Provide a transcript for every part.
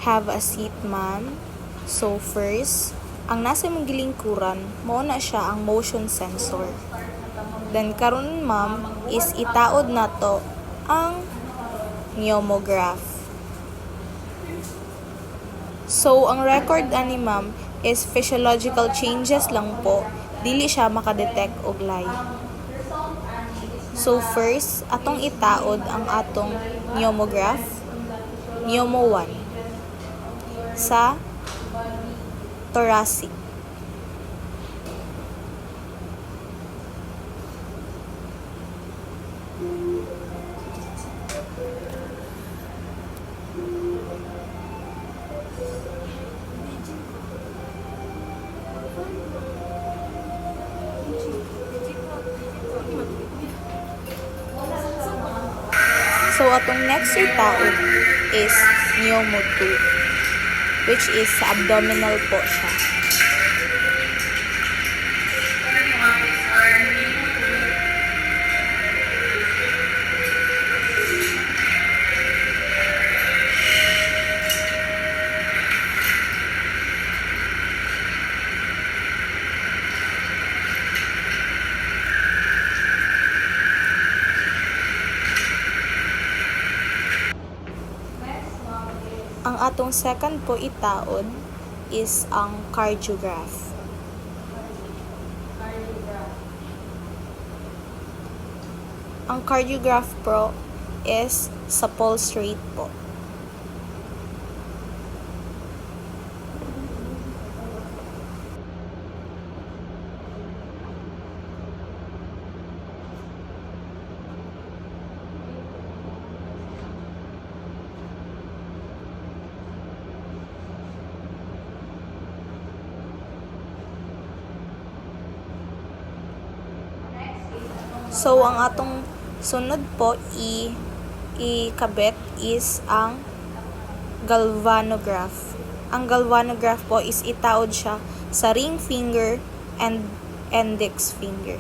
Have a seat, ma'am. So first, ang nasa mong gilingkuran, mao na siya ang motion sensor. Then karon ma'am is itaod na to ang pneumograph. So ang record ani ma'am is physiological changes lang po, dili siya makadetect og lie. So first, atong itaod ang atong pneumograph, pneumo 1 sa thoracic. So atong next itaod is pneumo 2. Which is sa abdominal po siya. Ang atong second po itaod is ang cardiograph. Ang cardiograph po is sa pulse rate po. So, ang atong sunod po ikabit is ang galvanograph. Ang galvanograph po is itaod siya sa ring finger and index finger.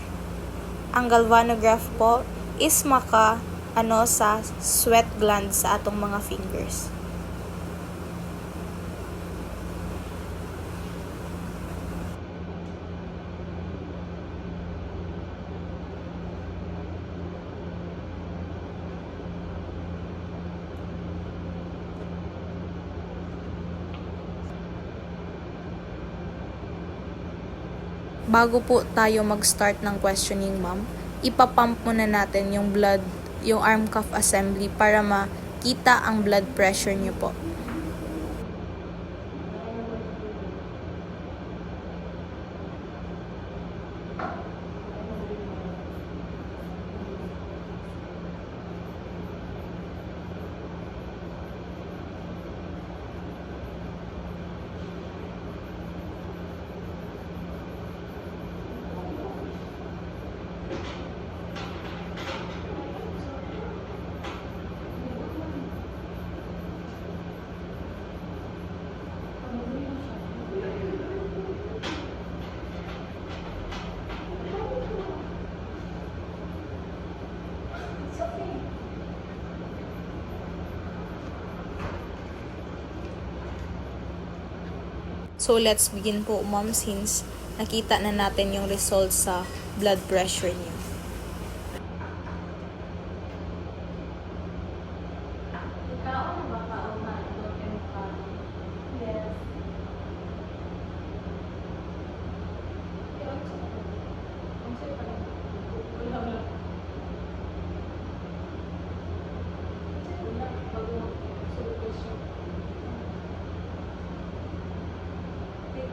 Ang galvanograph po is sa sweat gland sa atong mga fingers. Bago po tayo mag-start ng questioning, ma'am, ipapump muna natin yung blood, yung arm cuff assembly para makita ang blood pressure niyo po. So, let's begin po, ma'am, since nakita na natin yung results sa blood pressure niyo.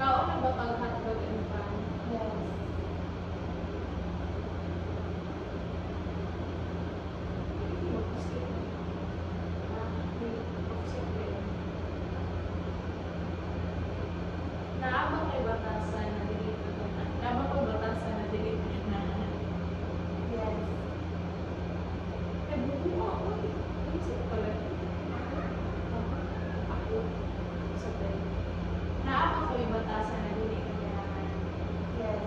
Ikaw ang ba pag-hotdog and pan? Yes. Naabang kay batasan na dito na. Naabang ko batasan na dito na. Yes. Ay, buko mo ako. Isip pala. Ako. Sa tayo. Naabang ko yung batasan na dili ka kailangan. Yes.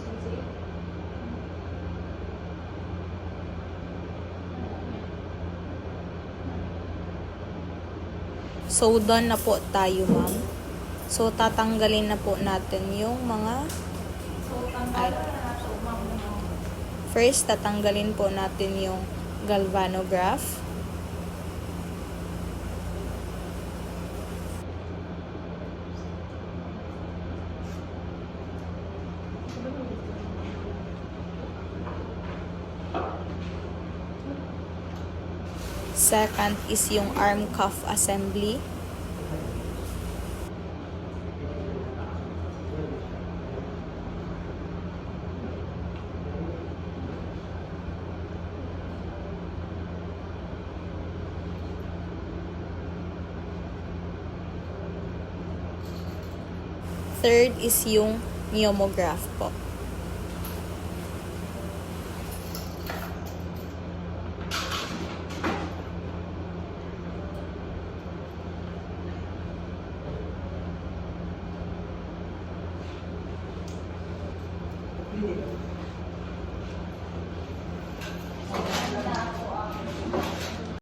sige, sige. So, done na po tayo, ma'am. So, tatanggalin na po natin yung mga... So, tanggalan na nato, ma'am. First, tatanggalin po natin yung galvanograph. Second is yung arm cuff assembly. Third is yung pneumograph po.